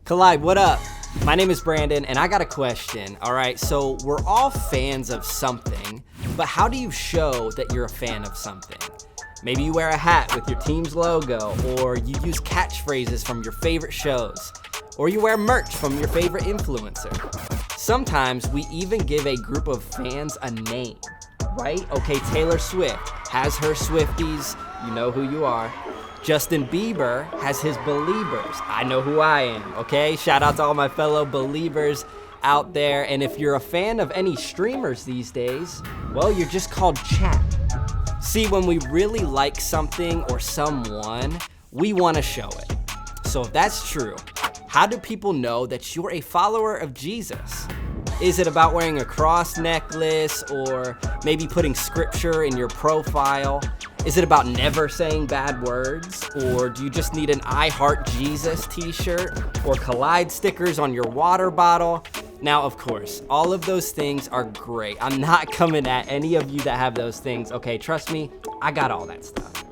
Collide, what up? My name is Brandon, and I got a question, all right? So we're all fans of something, but how do you show that you're a fan of something? Maybe you wear a hat with your team's logo, or you use catchphrases from your favorite shows, or you wear merch from your favorite influencer. Sometimes we even give a group of fans a name, right? Okay, Taylor Swift has her Swifties, you know who you are. Justin Bieber has his Beliebers. I know who I am, okay? Shout out to all my fellow Beliebers out there. And if you're a fan of any streamers these days, well, you're just called chat. See, when we really like something or someone, we want to show it. So if that's true, how do people know that you're a follower of Jesus? Is it about wearing a cross necklace or maybe putting scripture in your profile? Is it about never saying bad words? Or do you just need an I Heart Jesus t-shirt or Collide stickers on your water bottle? Now, of course, all of those things are great. I'm not coming at any of you that have those things. Okay, trust me, I got all that stuff.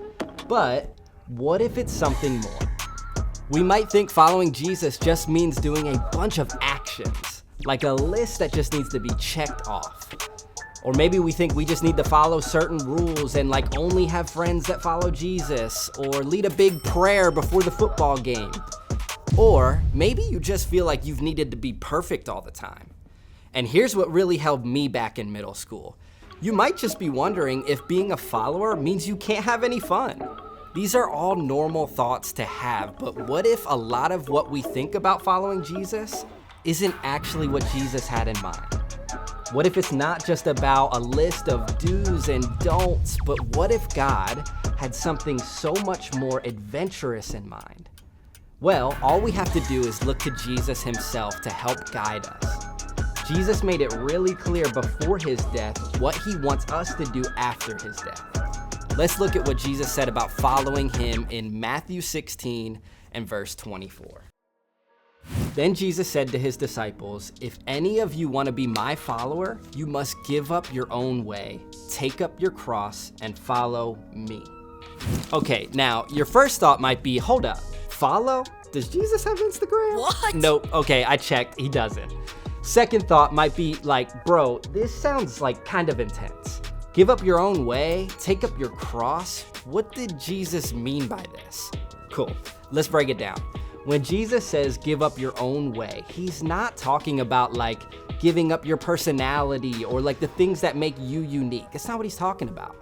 But what if it's something more? We might think following Jesus just means doing a bunch of actions, like a list that just needs to be checked off. Or maybe we think we just need to follow certain rules and like only have friends that follow Jesus, or lead a big prayer before the football game. Or maybe you just feel like you've needed to be perfect all the time. And here's what really held me back in middle school. You might just be wondering if being a follower means you can't have any fun. These are all normal thoughts to have, but what if a lot of what we think about following Jesus isn't actually what Jesus had in mind? What if it's not just about a list of do's and don'ts, but what if God had something so much more adventurous in mind? Well, all we have to do is look to Jesus himself to help guide us. Jesus made it really clear before his death what he wants us to do after his death. Let's look at what Jesus said about following him in Matthew 16 and verse 24. Then Jesus said to his disciples, "If any of you want to be my follower, you must give up your own way, take up your cross, and follow me." Okay, now your first thought might be, hold up, follow? Does Jesus have Instagram? What? Nope, okay, I checked, he doesn't. Second thought might be like, bro, this sounds like kind of intense. Give up your own way, take up your cross. What did Jesus mean by this? Cool, let's break it down. When Jesus says give up your own way, he's not talking about like giving up your personality or like the things that make you unique. That's not what he's talking about.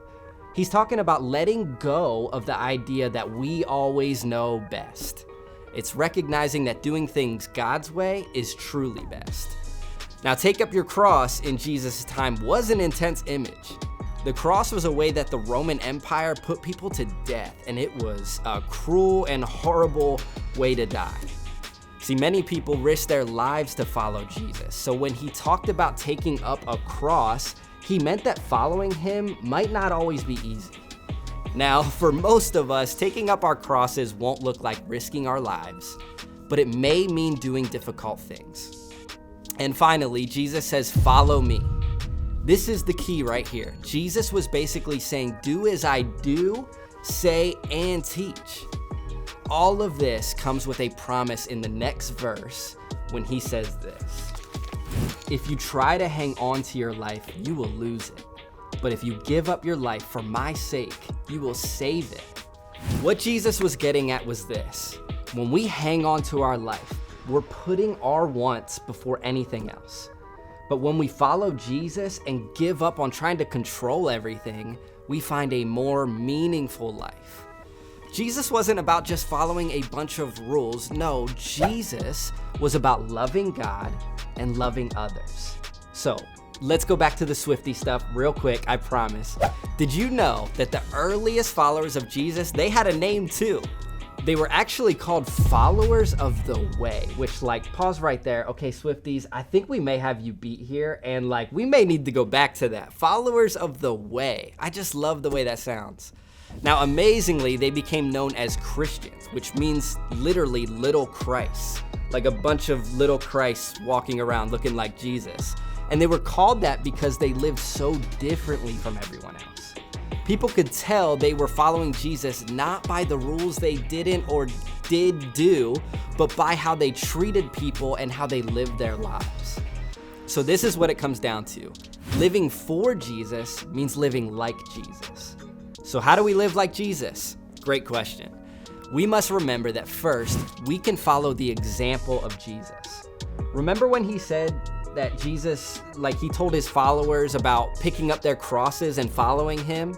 He's talking about letting go of the idea that we always know best. It's recognizing that doing things God's way is truly best. Now, take up your cross in Jesus' time was an intense image. The cross was a way that the Roman Empire put people to death, and it was a cruel and horrible way to die. See, many people risked their lives to follow Jesus, so when he talked about taking up a cross, he meant that following him might not always be easy. Now, for most of us, taking up our crosses won't look like risking our lives, but it may mean doing difficult things. And finally, Jesus says, "Follow me." This is the key right here. Jesus was basically saying, do as I do, say, and teach. All of this comes with a promise in the next verse when he says this: "If you try to hang on to your life, you will lose it. But if you give up your life for my sake, you will save it." What Jesus was getting at was this: when we hang on to our life, we're putting our wants before anything else. But when we follow Jesus and give up on trying to control everything, we find a more meaningful life. Jesus wasn't about just following a bunch of rules. No, Jesus was about loving God and loving others. So let's go back to the Swiftie stuff real quick, I promise. Did you know that the earliest followers of Jesus, they had a name too? They were actually called followers of the way, which like, pause right there. Okay, Swifties, I think we may have you beat here, and like, we may need to go back to that. Followers of the way. I just love the way that sounds. Now, amazingly, they became known as Christians, which means literally little Christs, like a bunch of little Christs walking around looking like Jesus. And they were called that because they lived so differently from everyone else. People could tell they were following Jesus not by the rules they didn't or did do, but by how they treated people and how they lived their lives. So this is what it comes down to. Living for Jesus means living like Jesus. So how do we live like Jesus? Great question. We must remember that first, we can follow the example of Jesus. Remember when he said that Jesus, he told his followers about picking up their crosses and following him?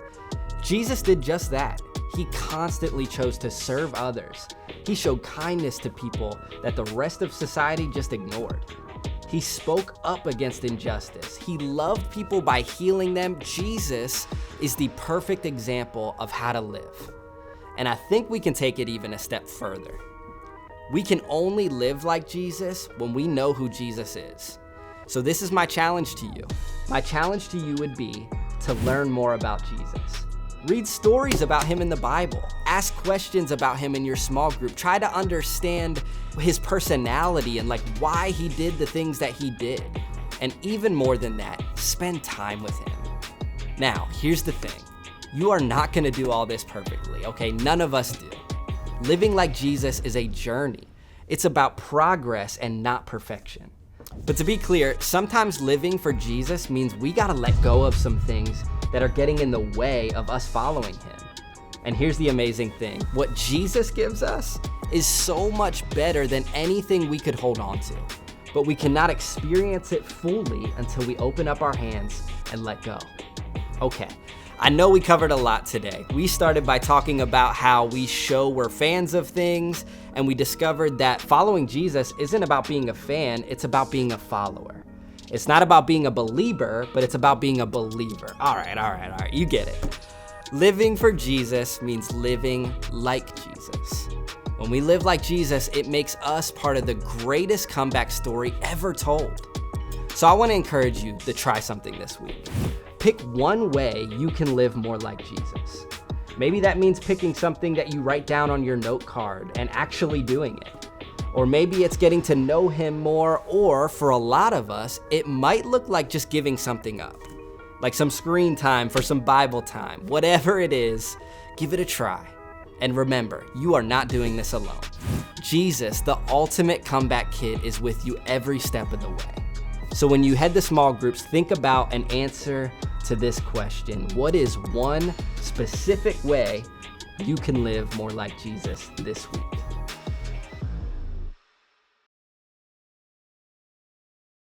Jesus did just that. He constantly chose to serve others. He showed kindness to people that the rest of society just ignored. He spoke up against injustice. He loved people by healing them. Jesus is the perfect example of how to live. And I think we can take it even a step further. We can only live like Jesus when we know who Jesus is. So this is my challenge to you. My challenge to you would be to learn more about Jesus. Read stories about him in the Bible. Ask questions about him in your small group. Try to understand his personality and why he did the things that he did. And even more than that, spend time with him. Now, here's the thing. You are not gonna do all this perfectly, okay? None of us do. Living like Jesus is a journey. It's about progress and not perfection. But to be clear, sometimes living for Jesus means we gotta let go of some things that are getting in the way of us following him. And here's the amazing thing. What Jesus gives us is so much better than anything we could hold on to. But we cannot experience it fully until we open up our hands and let go. Okay, I know we covered a lot today. We started by talking about how we show we're fans of things, and we discovered that following Jesus isn't about being a fan, it's about being a follower. It's not about being a believer, but it's about being a believer. All right, you get it. Living for Jesus means living like Jesus. When we live like Jesus, it makes us part of the greatest comeback story ever told. So I want to encourage you to try something this week. Pick one way you can live more like Jesus. Maybe that means picking something that you write down on your note card and actually doing it. Or maybe it's getting to know him more, or for a lot of us, it might look like just giving something up. Like some screen time for some Bible time. Whatever it is, give it a try. And remember, you are not doing this alone. Jesus, the ultimate comeback kid, is with you every step of the way. So when you head to small groups, think about an answer to this question. What is one specific way you can live more like Jesus this week?